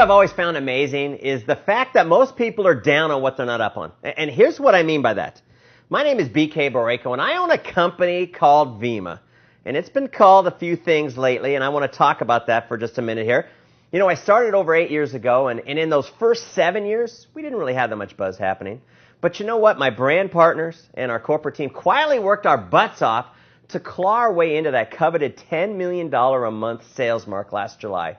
I've always found amazing is the fact that most people are down on what they're not up on. And here's what I mean by that. My name is BK Borrego, and I own a company called Vemma. And it's been called a few things lately, and I want to talk about that for just a minute here. You know, I started over 8 years ago, and in those first 7 years, we didn't really have that much buzz happening. But you know what? My brand partners and our corporate team quietly worked our butts off to claw our way into that coveted $10 million a month sales mark last July.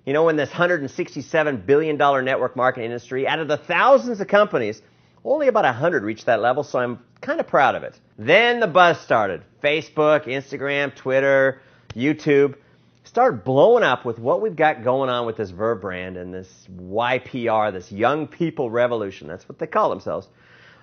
You know, in this $167 billion network marketing industry, out of the thousands of companies, only about 100 reached that level, so I'm kind of proud of it. Then the buzz started. Facebook, Instagram, Twitter, YouTube started blowing up with what we've got going on with this Verve brand and this YPR, this young people revolution. That's what they call themselves.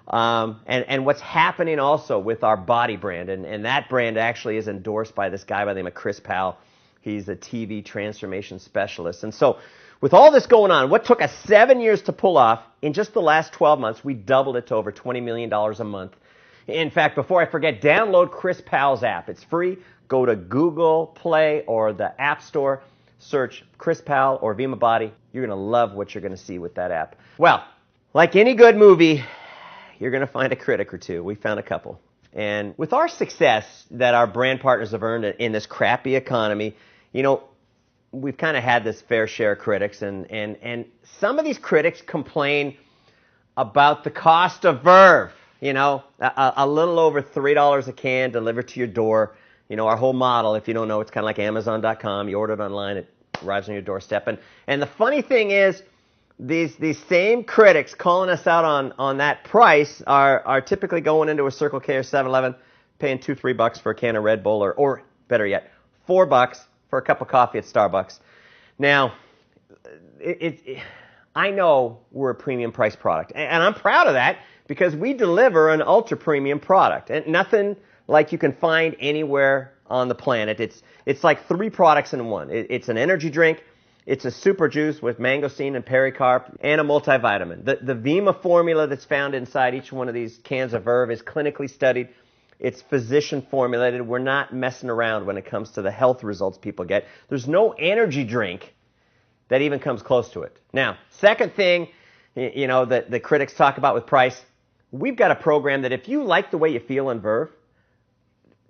And what's happening also with our body brand. And that brand actually is endorsed by this guy by the name of Chris Powell. He's a TV transformation specialist. And so with all this going on, what took us 7 years to pull off, in just the last 12 months, we doubled it to over $20 million a month. In fact, before I forget, download Chris Powell's app. It's free. Go to Google Play or the App Store. Search Chris Powell or Vemma Body. You're going to love what you're going to see with that app. Well, like any good movie, you're going to find a critic or two. We found a couple. And with our success that our brand partners have earned in this crappy economy, you know, we've kind of had this fair share of critics. And some of these critics complain about the cost of Verve. You know, a little over $3 a can delivered to your door. You know, our whole model, if you don't know, it's kind of like Amazon.com. You order it online, it arrives on your doorstep. And the funny thing is, these same critics calling us out on that price are typically going into a Circle K or 7-Eleven, paying $2-3 for a can of Red Bull, or better yet, $4 for a cup of coffee at Starbucks. Now, I know we're a premium price product, and I'm proud of that because we deliver an ultra premium product, and nothing like you can find anywhere on the planet. It's like 3 products in one. It's an energy drink, it's a super juice with mangosteen and pericarp, and a multivitamin. The Vemma formula that's found inside each one of these cans of Verve is clinically studied. It's physician formulated. We're not messing around when it comes to the health results people get. There's no energy drink that even comes close to it. Now, second thing, you know, that the critics talk about with price, we've got a program that if you like the way you feel in Verve,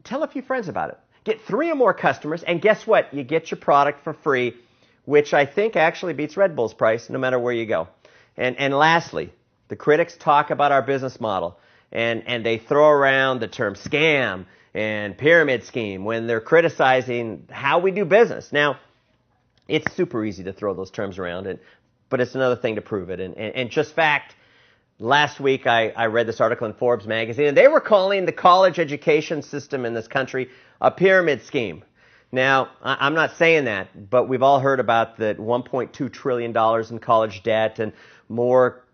tell a few friends about it. Get 3 or more customers, and guess what? You get your product for free, which I think actually beats Red Bull's price no matter where you go. And lastly, the critics talk about our business model, and they throw around the term scam and pyramid scheme when they're criticizing how we do business. Now, it's super easy to throw those terms around, but it's another thing to prove it. And just fact, last week I read this article in Forbes magazine, and they were calling the college education system in this country a pyramid scheme. Now, I'm not saying that, but we've all heard about the $1.2 trillion in college debt and more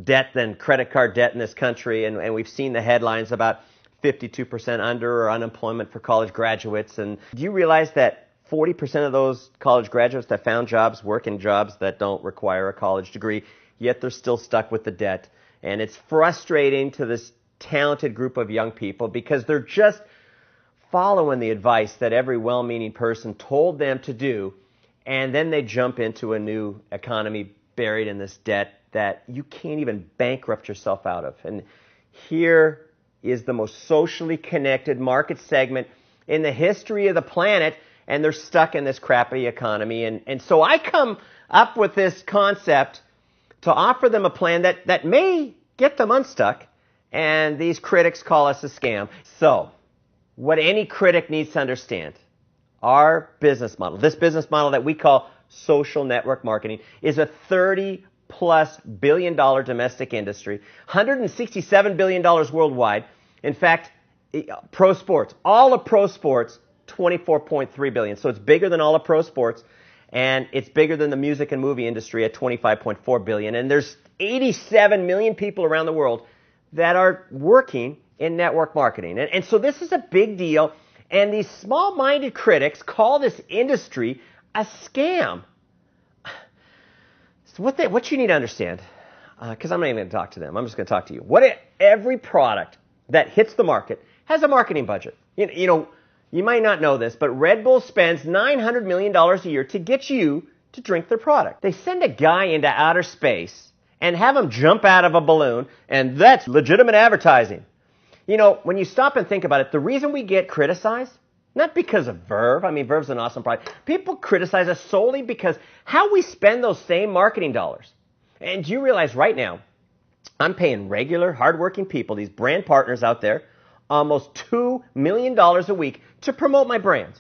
debt than credit card debt in this country, and we've seen the headlines about 52% under or unemployment for college graduates. And do you realize that 40% of those college graduates that found jobs work in jobs that don't require a college degree, yet they're still stuck with the debt? And it's frustrating to this talented group of young people because they're just following the advice that every well-meaning person told them to do, and then they jump into a new economy buried in this debt that you can't even bankrupt yourself out of. And here is the most socially connected market segment in the history of the planet, and they're stuck in this crappy economy. And so I come up with this concept to offer them a plan that may get them unstuck, and these critics call us a scam. So, what any critic needs to understand, our business model, this business model that we call social network marketing, is a $30+ billion domestic industry, $167 billion worldwide. In fact, pro sports, all of pro sports, $24.3 billion. So it's bigger than all of pro sports, and it's bigger than the music and movie industry at $25.4 billion. And there's 87 million people around the world that are working in network marketing. And so this is a big deal, and these small-minded critics call this industry a scam. So what you need to understand, because I'm not even going to talk to them, I'm just going to talk to you. Every product that hits the market has a marketing budget. You know, you might not know this, but Red Bull spends $900 million a year to get you to drink their product. They send a guy into outer space and have him jump out of a balloon, and that's legitimate advertising. You know, when you stop and think about it, the reason we get criticized, not because of Verve. I mean, Verve's an awesome product. People criticize us solely because how we spend those same marketing dollars. And do you realize right now, I'm paying regular, hardworking people, these brand partners out there, almost $2 million a week to promote my brands.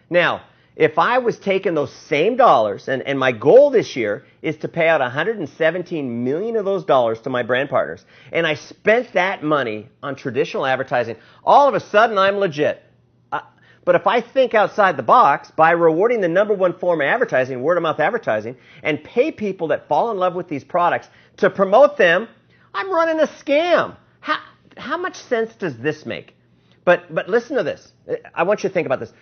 Now, if I was taking those same dollars, and my goal this year is to pay out $117 million of those dollars to my brand partners, and I spent that money on traditional advertising, all of a sudden I'm legit. But if I think outside the box by rewarding the number one form of advertising, word-of-mouth advertising, and pay people that fall in love with these products to promote them, I'm running a scam. How much sense does this make? But listen to this. I want you to think about this.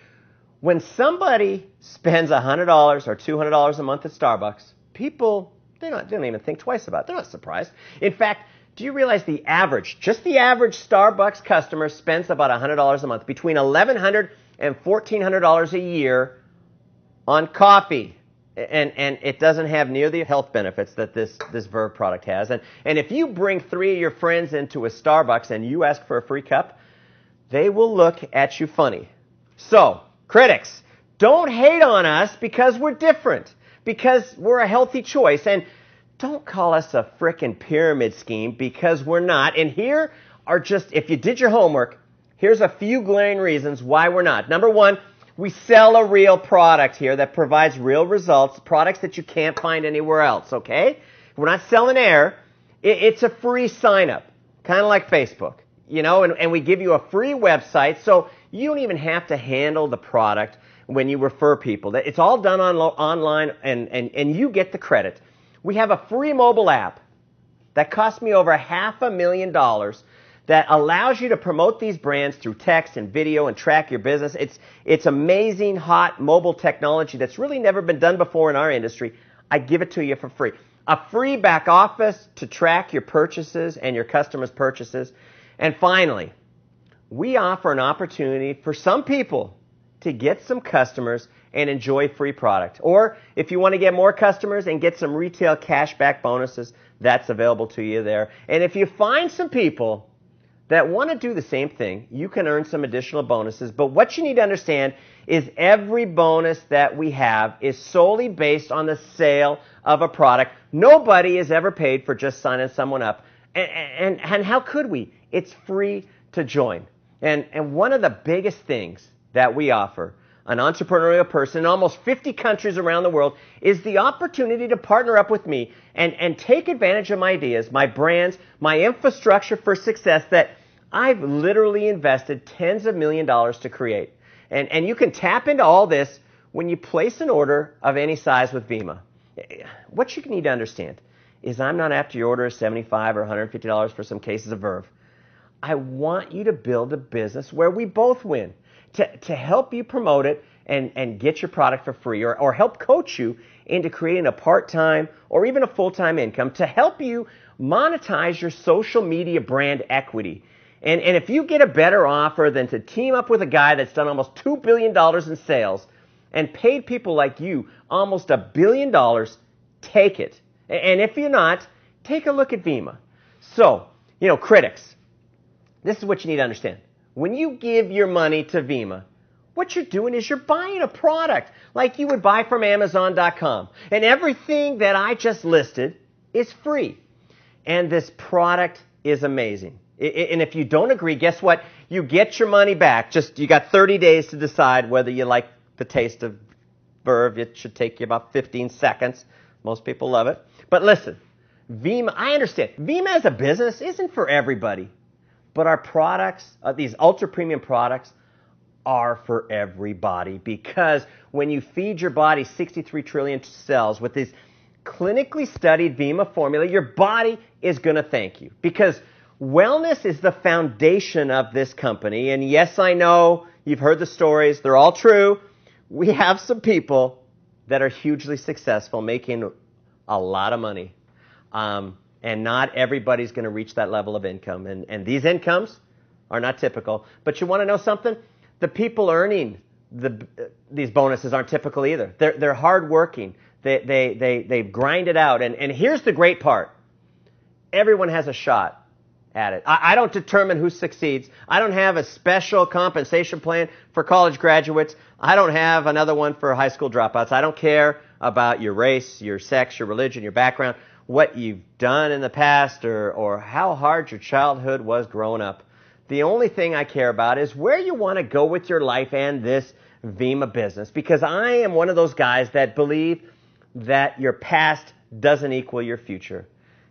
When somebody spends $100 or $200 a month at Starbucks, people, they don't even think twice about it. They're not surprised. In fact, do you realize just the average Starbucks customer spends about $100 a month, between $1,100 and $1,400 a year on coffee. And it doesn't have near the health benefits that this Verve product has. And if you bring 3 of your friends into a Starbucks and you ask for a free cup, they will look at you funny. So, critics, don't hate on us because we're different, because we're a healthy choice. And don't call us a frickin' pyramid scheme, because we're not. And here are just, if you did your homework, here's a few glaring reasons why we're not. Number one, we sell a real product here that provides real results, products that you can't find anywhere else, okay? We're not selling air. It's a free sign-up, kind of like Facebook, you know, and we give you a free website, so you don't even have to handle the product when you refer people. It's all done online, and you get the credit. We have a free mobile app that cost me over $500,000 that allows you to promote these brands through text and video and track your business. It's amazing, hot mobile technology that's really never been done before in our industry. I give it to you for free. A free back office to track your purchases and your customers' purchases. And finally, we offer an opportunity for some people to get some customers and enjoy free product. Or if you want to get more customers and get some retail cashback bonuses, that's available to you there. And if you find some people that want to do the same thing, you can earn some additional bonuses. But what you need to understand is every bonus that we have is solely based on the sale of a product. Nobody is ever paid for just signing someone up. And how could we? It's free to join. And one of the biggest things that we offer an entrepreneurial person in almost 50 countries around the world is the opportunity to partner up with me and take advantage of my ideas, my brands, my infrastructure for success that I've literally invested tens of millions of dollars to create. And you can tap into all this when you place an order of any size with Vemma. What you need to understand is I'm not after your order of $75 or $150 for some cases of Verve. I want you to build a business where we both win. To help you promote it and get your product for free, or help coach you into creating a part-time or even a full-time income, to help you monetize your social media brand equity. And if you get a better offer than to team up with a guy that's done almost $2 billion in sales and paid people like you almost $1 billion, take it. And if you're not, take a look at Vemma. So, you know, critics, this is what you need to understand. When you give your money to Vemma, what you're doing is you're buying a product like you would buy from Amazon.com. And everything that I just listed is free. And this product is amazing. And if you don't agree, guess what? You get your money back. You got 30 days to decide whether you like the taste of Verve. It should take you about 15 seconds. Most people love it. But listen, Vemma, I understand. Vemma as a business isn't for everybody. But our products, these ultra-premium products, are for everybody, because when you feed your body 63 trillion cells with this clinically studied Vemma formula, your body is going to thank you, because wellness is the foundation of this company. And yes, I know you've heard the stories. They're all true. We have some people that are hugely successful, making a lot of money. And not everybody's going to reach that level of income. And these incomes are not typical. But you want to know something? The people earning these bonuses aren't typical either. They're hardworking. They grind it out. And here's the great part. Everyone has a shot at it. I don't determine who succeeds. I don't have a special compensation plan for college graduates. I don't have another one for high school dropouts. I don't care about your race, your sex, your religion, your background, what you've done in the past, or how hard your childhood was growing up. The only thing I care about is where you want to go with your life and this Vemma business, because I am one of those guys that believe that your past doesn't equal your future.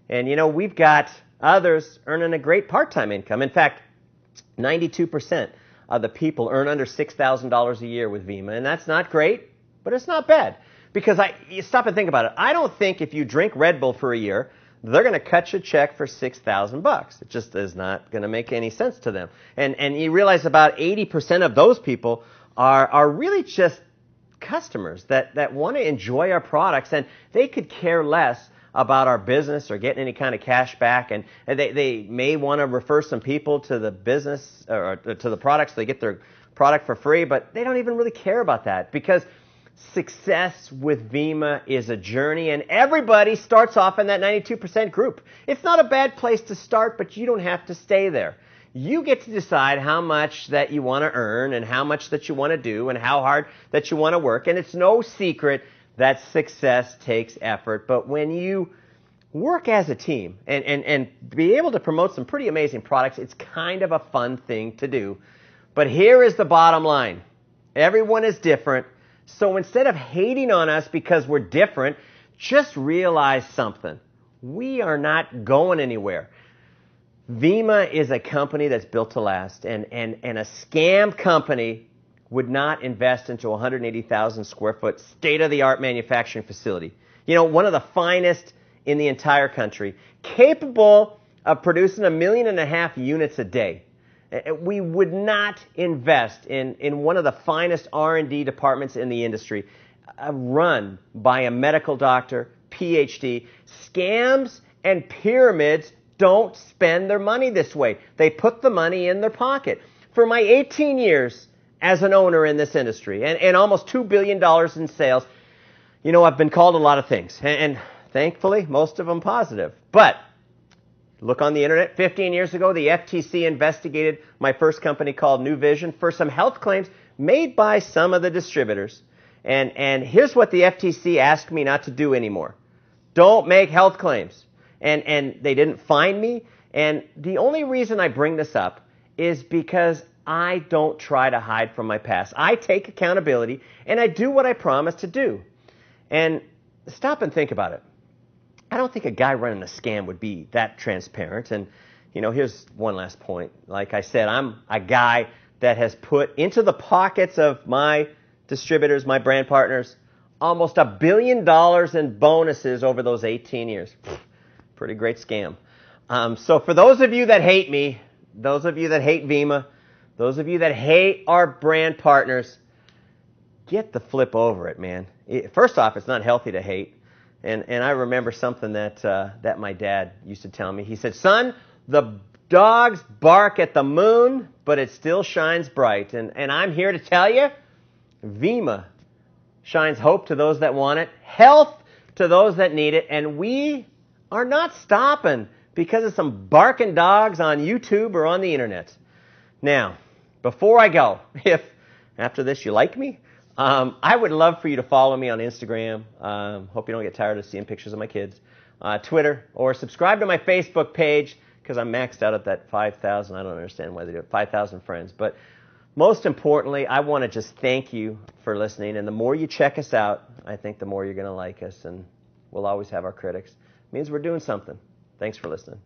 And you know, we've got others earning a great part-time income. In fact, 92% of the people earn under $6,000 a year with Vemma, and that's not great, but it's not bad. Because you stop and think about it. I don't think if you drink Red Bull for a year, they're going to cut you a check for $6,000. It just is not going to make any sense to them. And you realize about 80% of those people are really just customers that want to enjoy our products, and they could care less about our business or getting any kind of cash back, and they may want to refer some people to the business or to the products so they get their product for free, but they don't even really care about that, because success with Vemma is a journey, and everybody starts off in that 92% group. It's not a bad place to start, but you don't have to stay there. You get to decide how much that you want to earn and how much that you want to do and how hard that you want to work, and it's no secret that success takes effort. But when you work as a team and be able to promote some pretty amazing products, it's kind of a fun thing to do. But here is the bottom line. Everyone is different. So instead of hating on us because we're different, just realize something. We are not going anywhere. Vemma is a company that's built to last, and a scam company would not invest into a 180,000 square foot state-of-the-art manufacturing facility. You know, one of the finest in the entire country, capable of producing 1.5 million units a day. We would not invest in one of the finest R&D departments in the industry, run by a medical doctor, PhD. Scams and pyramids don't spend their money this way. They put the money in their pocket. For my 18 years as an owner in this industry, and almost $2 billion in sales, you know, I've been called a lot of things, and thankfully, most of them positive. But look on the internet. 15 years ago, the FTC investigated my first company called New Vision for some health claims made by some of the distributors. And here's what the FTC asked me not to do anymore. Don't make health claims. And they didn't find me. And the only reason I bring this up is because I don't try to hide from my past. I take accountability, and I do what I promise to do. And stop and think about it. I don't think a guy running a scam would be that transparent. And, you know, here's one last point. Like I said, I'm a guy that has put into the pockets of my distributors, my brand partners, almost $1 billion in bonuses over those 18 years. Pretty great scam. So for those of you that hate me, those of you that hate Vemma, those of you that hate our brand partners, get the flip over it, man. First off, it's not healthy to hate. And I remember something that my dad used to tell me. He said, son, the dogs bark at the moon, but it still shines bright. And I'm here to tell you, Vemma shines hope to those that want it, health to those that need it, and we are not stopping because of some barking dogs on YouTube or on the internet. Now, before I go, if after this you like me, I would love for you to follow me on Instagram. Hope you don't get tired of seeing pictures of my kids. Twitter, or subscribe to my Facebook page, because I'm maxed out at that 5,000. I don't understand why they do it. 5,000 friends. But most importantly, I want to just thank you for listening. And the more you check us out, I think the more you're going to like us. And we'll always have our critics. It means we're doing something. Thanks for listening.